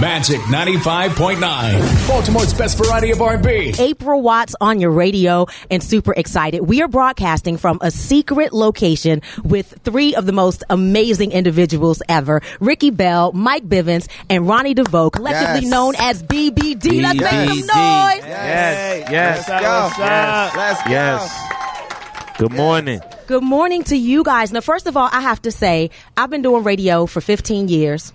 Magic 95.9, Baltimore's best variety of R&B. April Watts on your radio, and super excited. We are broadcasting from a secret location with three of the most amazing individuals ever. Ricky Bell, Mike Bivens, and Ronnie DeVoe, collectively known as BBD. Let's make some noise. Yes. Let's go. Yes. Good morning. Good morning to you guys. Now, first of all, I have to say, I've been doing radio for 15 years.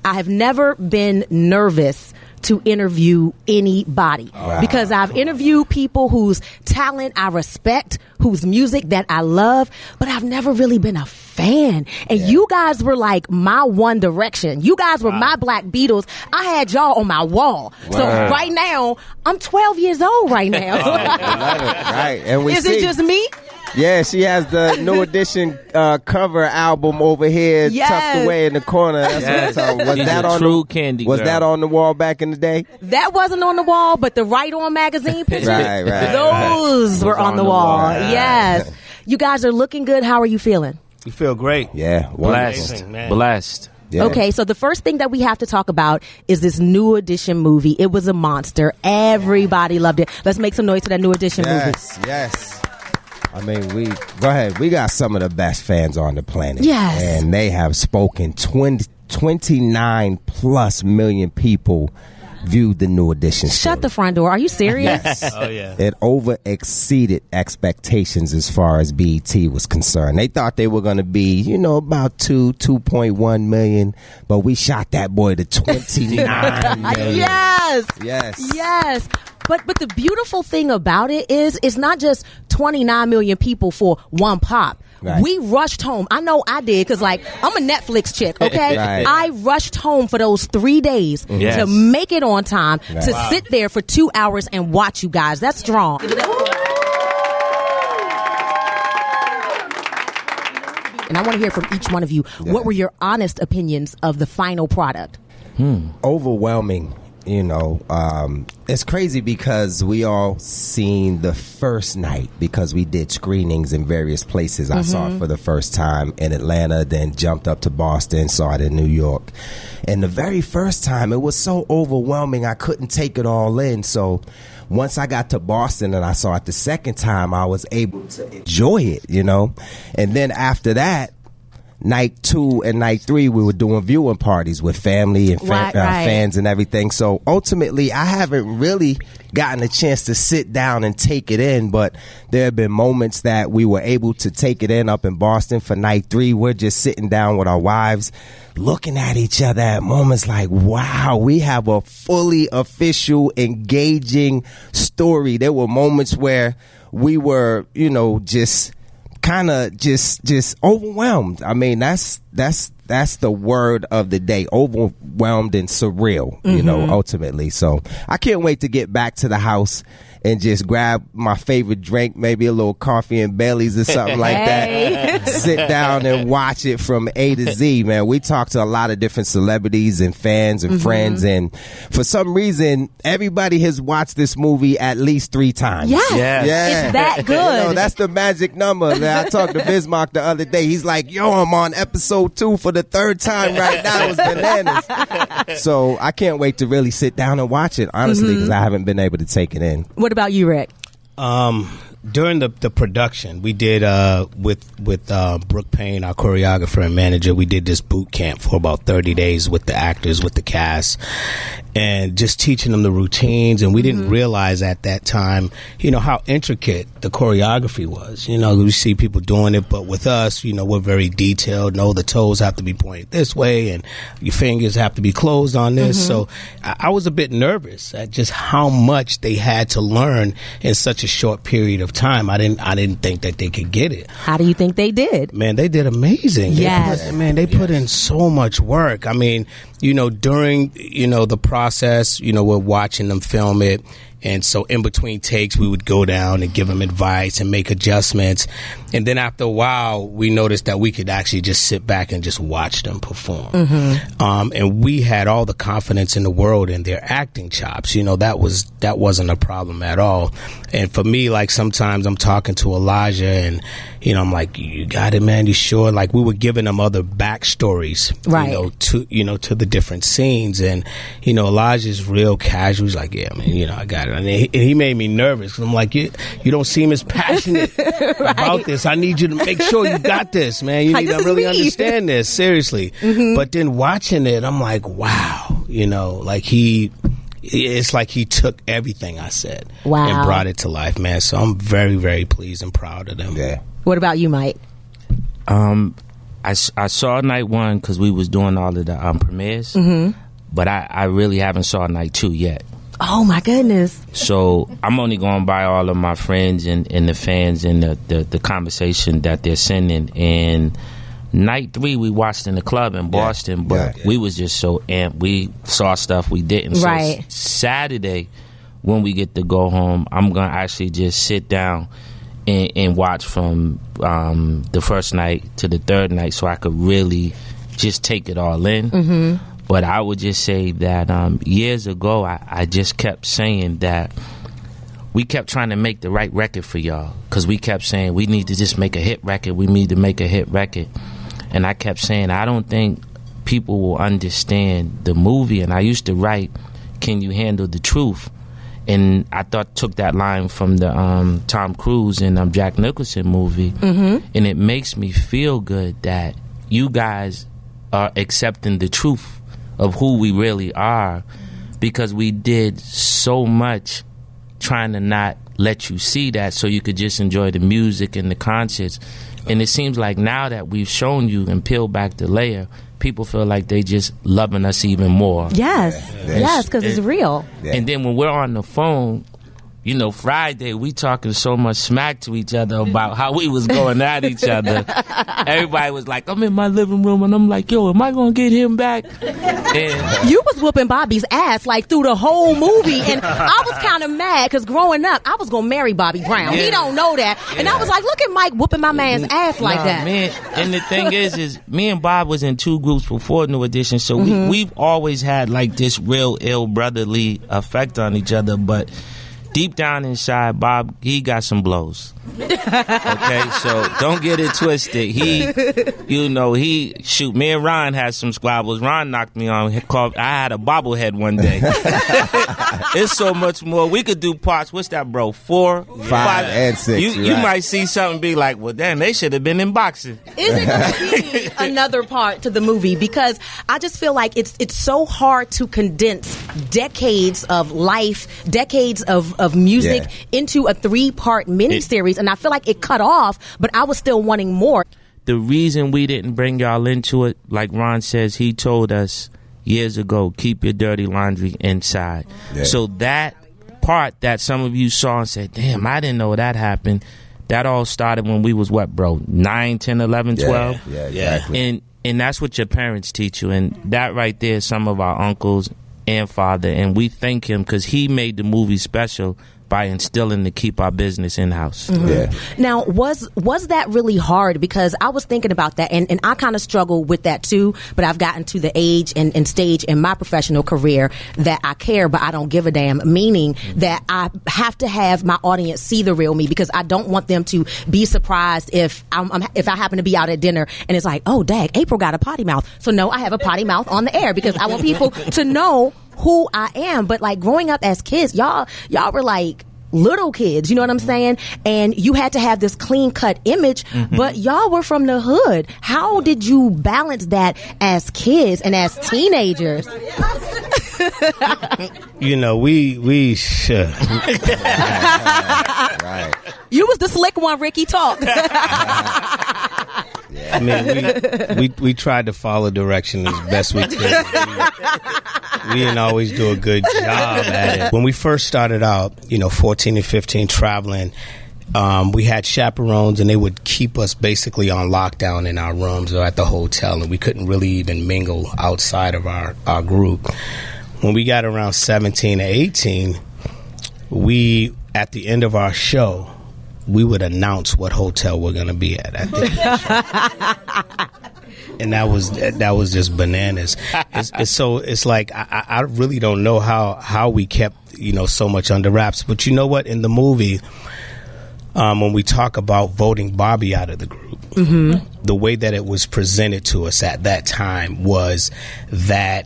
I have never been nervous to interview anybody because I've interviewed people whose talent I respect, whose music that I love, but I've never really been a fan. And you guys were like my One Direction. You guys were my Black Beatles. I had y'all on my wall. So right now, I'm 12 years old right now. Right. And we Is it just me? Yeah, she has the New Edition cover album over here tucked away in the corner. That's what I'm talking. Was that on true candy girl. Was that on the wall back in the day? That wasn't on the wall, but the Right On magazine pictures, right. those were on the wall. Right. Yes. You guys are looking good. How are you feeling? We feel great. Yeah. Blessed. Yeah. Okay, so the first thing that we have to talk about is this New Edition movie. It was a monster. Everybody loved it. Let's make some noise to that New Edition movie. Yes. I mean, go ahead. We got some of the best fans on the planet. Yes. And they have spoken. 29 plus million people viewed the New Edition story. Shut the front door. Are you serious? Yes. Oh, yeah. It over exceeded expectations as far as BET was concerned. They thought they were going to be, about 2.1 million, but we shot that boy to 29 million. Yes. But the beautiful thing about it is it's not just 29 million people for one pop. Right. We rushed home. I know I did because, I'm a Netflix chick, okay? Right. I rushed home for those 3 days to make it on time, to sit there for 2 hours and watch you guys. That's strong. And I want to hear from each one of you. What were your honest opinions of the final product? Overwhelming. It's crazy because we all seen the first night because we did screenings in various places. I saw it for the first time in Atlanta, then jumped up to Boston, saw it in New York. And the very first time, it was so overwhelming, I couldn't take it all in. So once I got to Boston and I saw it the second time, I was able to enjoy it, And then after that, night 2 and night 3, we were doing viewing parties with family and fans and everything. So ultimately, I haven't really gotten a chance to sit down and take it in, but there have been moments that we were able to take it in up in Boston for night 3. We're just sitting down with our wives, looking at each other at moments like, wow, we have a fully official, engaging story. There were moments where we were, just kind of just overwhelmed. I mean, that's the word of the day, overwhelmed and surreal, ultimately. So I can't wait to get back to the house and just grab my favorite drink, maybe a little coffee and Bailey's or something like that. Sit down and watch it from A to Z, man. We talked to a lot of different celebrities and fans and friends, and for some reason, everybody has watched this movie at least 3 times. Yes. It's that good. That's the magic number. Man, I talked to Bismarck the other day. He's like, yo, I'm on episode 2 for the 3rd time right now. It was bananas. So I can't wait to really sit down and watch it, honestly, because I haven't been able to take it in. What about you, Rick? During the production, we did with Brooke Payne, our choreographer and manager, we did this boot camp for about 30 days with the actors, with the cast, and just teaching them the routines. And we didn't realize at that time, how intricate the choreography was. We see people doing it, but with us, we're very detailed. No, the toes have to be pointed this way, and your fingers have to be closed on this. So I was a bit nervous at just how much they had to learn in such a short period of time. I didn't think that they could get it. How do you think they did? Man, they did amazing. Yes. They put in so much work. I mean, during, the process, we're watching them film it. And so in between takes, we would go down and give them advice and make adjustments. And then after a while, we noticed that we could actually just sit back and just watch them perform. And we had all the confidence in the world in their acting chops. You know, that wasn't a problem at all. And for me, like, sometimes I'm talking to Elijah and, you know, I'm like, you got it, man, you sure? Like, we were giving them other backstories, right, to the different scenes. And, you know, Elijah's real casual. He's like, yeah, man, you know, I got it. And he made me nervous. I'm like, you don't seem as passionate right, about this. I need you to make sure you got this, man. You like, need to really understand this, seriously. But then watching it, I'm like, wow, you know, like it's like he took everything I said and brought it to life, man. So I'm very, very pleased and proud of them. Yeah. What about you, Mike? I saw night 1 because we was doing all of the premieres, but I really haven't saw night 2 yet. Oh my goodness! So I'm only going by all of my friends and the fans and the conversation that they're sending. And night 3 we watched in the club in Boston, but we was just so amped. We saw stuff we didn't. Right. So Saturday when we get to go home, I'm gonna actually just sit down and watch from the first night to the third night, so I could really just take it all in. But I would just say that years ago, I just kept saying that we kept trying to make the right record for y'all, because we kept saying we need to just make a hit record. We need to make a hit record. And I kept saying, I don't think people will understand the movie. And I used to write, can you handle the truth? And I took that line from the Tom Cruise and Jack Nicholson movie. And it makes me feel good that you guys are accepting the truth of who we really are, because we did so much trying to not let you see that so you could just enjoy the music and the concerts. And it seems like now that we've shown you and peeled back the layer, people feel like they just loving us even more. Yes, yes, because it's real. And then when we're on the phone, you know, Friday, we talking so much smack to each other about how we was going at each other. Everybody was like, I'm in my living room, and I'm like, yo, am I going to get him back? And you was whooping Bobby's ass, like, through the whole movie, and I was kind of mad, because growing up, I was going to marry Bobby Brown. He don't know that. And I was like, look at Mike whooping my man's ass like that. Man. And the thing is me and Bob was in 2 groups before New Edition, so we've always had, like, this real ill brotherly effect on each other, but deep down inside, Bob, he got some blows. Okay, so don't get it twisted. Me and Ron had some squabbles. Ron knocked me on. I had a bobblehead one day. It's so much more. We could do parts. What's that, bro? 4, 5, and 6. You might see something and be like, well, damn, they should have been in boxing. Is it going to be another part to the movie? Because I just feel like it's so hard to condense decades of life, decades of music into a 3-part miniseries, and I feel like it cut off, but I was still wanting more. The reason we didn't bring y'all into it, like Ron says, he told us years ago, keep your dirty laundry inside. So that part that some of you saw and said, damn, I didn't know that happened, that all started when we was 9, 10, 11, 12? Yeah, exactly. And that's what your parents teach you, and that right there is some of our uncles and father, and we thank him because he made the movie special by instilling to keep our business in-house. Now, was that really hard? Because I was thinking about that, and I kind of struggle with that too, but I've gotten to the age and stage in my professional career that I care, but I don't give a damn, meaning that I have to have my audience see the real me, because I don't want them to be surprised if I happen to be out at dinner and it's like, oh, dang, April got a potty mouth. So no, I have a potty mouth on the air, because I want people to know who I am. But like growing up as kids, y'all were like little kids, you know what I'm saying? And you had to have this clean cut image, but y'all were from the hood. How did you balance that as kids and as teenagers? You know, we should. Right. You was the slick one, Ricky. Talk. I mean, we tried to follow direction as best we could. We didn't always do a good job at it. When we first started out, 14 and 15, traveling, we had chaperones, and they would keep us basically on lockdown in our rooms or at the hotel, and we couldn't really even mingle outside of our group. When we got around 17 or 18, we, at the end of our show, we would announce what hotel we're going to be at the end of the show. And that was just bananas. It's like I really don't know how we kept so much under wraps. But you know what? In the movie, when we talk about voting Bobby out of the group, the way that it was presented to us at that time was that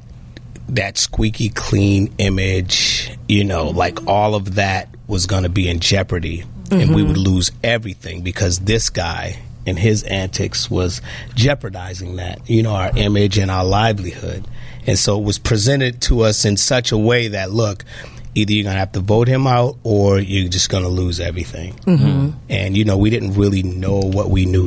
squeaky clean image, like all of that was going to be in jeopardy, and we would lose everything because this guy and his antics was jeopardizing that, our image and our livelihood. And so it was presented to us in such a way that, look, either you're going to have to vote him out or you're just going to lose everything. And, we didn't really know what we know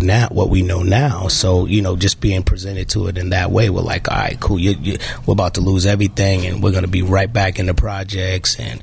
now. So, just being presented to it in that way, we're like, all right, cool. We're about to lose everything and we're going to be right back in the projects. And,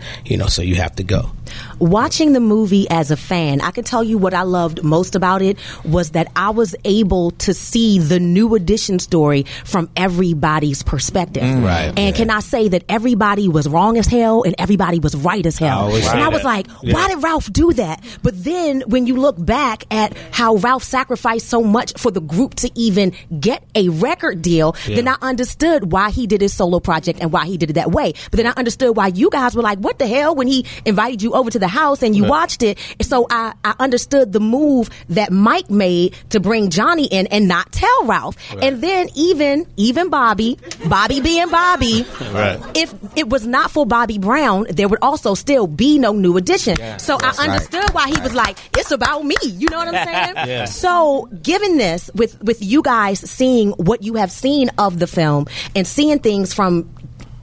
so you have to go. Watching the movie as a fan, I can tell you what I loved most about it was that I was able to see the New Edition story from everybody's perspective. Right. And can I say that everybody was wrong as hell and everybody was right as hell? And I was like, why did Ralph do that? But then when you look back at how Ralph sacrificed so much for the group to even get a record deal, then I understood why he did his solo project and why he did it that way. But then I understood why you guys were like, what the hell, when he invited you over to the house and you watched it. So I understood the move that Mike made to bring Johnny in and not tell Ralph. And then even Bobby being Bobby, if it was not for Bobby Brown, there would also still be no New Edition. So I understood why he was like, it's about me. You know what I'm saying? So given this, with you guys seeing what you have seen of the film and seeing things from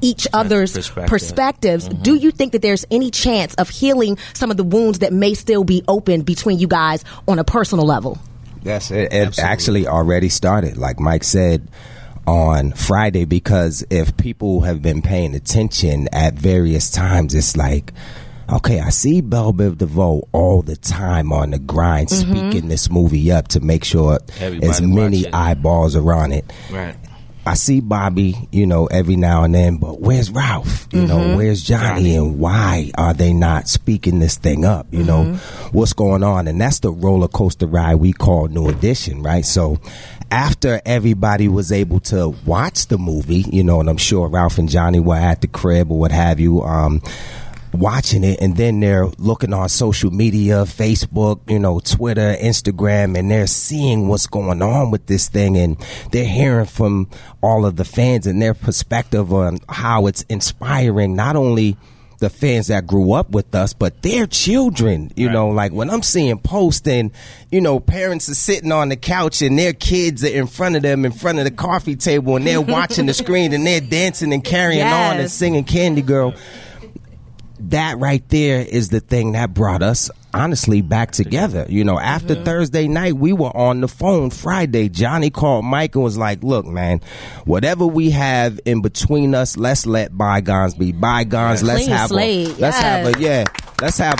each other's perspectives, do you think that there's any chance of healing some of the wounds that may still be open between you guys on a personal level? Yes, it actually already started, like Mike said, on Friday, because if people have been paying attention at various times, it's like, okay, I see Biv DeVoe all the time on the grind, speaking this movie up to make sure as many eyeballs are on it. Right. I see Bobby, every now and then, but where's Ralph? Where's Johnny? And why are they not speaking this thing up? What's going on? And that's the roller coaster ride we call New Edition, right? So after everybody was able to watch the movie, and I'm sure Ralph and Johnny were at the crib or what have you, watching it, and then they're looking on social media, Facebook, Twitter, Instagram, and they're seeing what's going on with this thing, and they're hearing from all of the fans and their perspective on how it's inspiring not only the fans that grew up with us, but their children. Like when I'm seeing posts and parents are sitting on the couch and their kids are in front of them, in front of the coffee table, and they're watching the screen and they're dancing and carrying on and singing Candy Girl. That right there is the thing that brought us, honestly, back together. After Thursday night, we were on the phone Friday. Johnny called Mike and was like, look, man, whatever we have in between us, let's let bygones be bygones. Let's have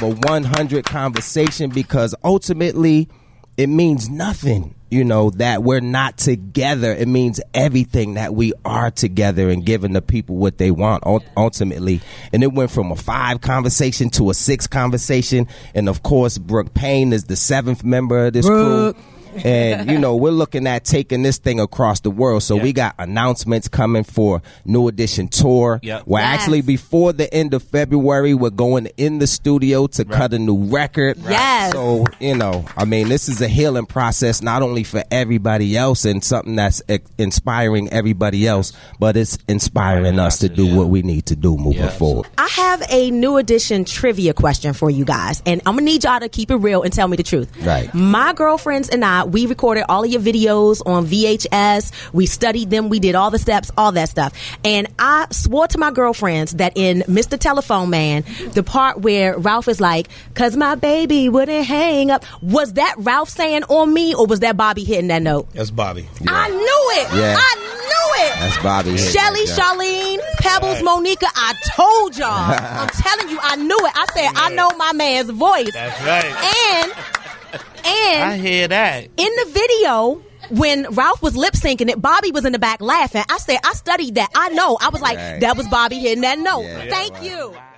a 100 conversation, because ultimately it means nothing. That we're not together. It means everything that we are together and giving the people what they want ultimately. And it went from a 5 conversation to a 6 conversation. And of course, Brooke Payne is the 7th member of this crew. And we're looking at taking this thing across the world. So we got announcements coming for New Edition tour. We're actually, before the end of February, we're going in the studio to cut a new record. So this is a healing process, not only for everybody else and something that's inspiring everybody else, but it's inspiring us to do what we need to do moving forward. I have a New Edition trivia question for you guys, and I'm gonna need y'all to keep it real and tell me the truth. My girlfriends and I, we recorded all of your videos on VHS. We studied them. We did all the steps, all that stuff. And I swore to my girlfriends that in Mr. Telephone Man, the part where Ralph is like, "'Cause my baby wouldn't hang up," was that Ralph saying on me, or was that Bobby hitting that note? That's Bobby. I knew it. I knew it. That's Bobby. Shelly, Charlene, Pebbles, Monica, I told y'all. I'm telling you, I knew it. I said, I know my man's voice. That's right. And I hear that. In the video, when Ralph was lip syncing it, Bobby was in the back laughing. I said, I studied that. I know. I was like, that was Bobby hitting that note. Thank you.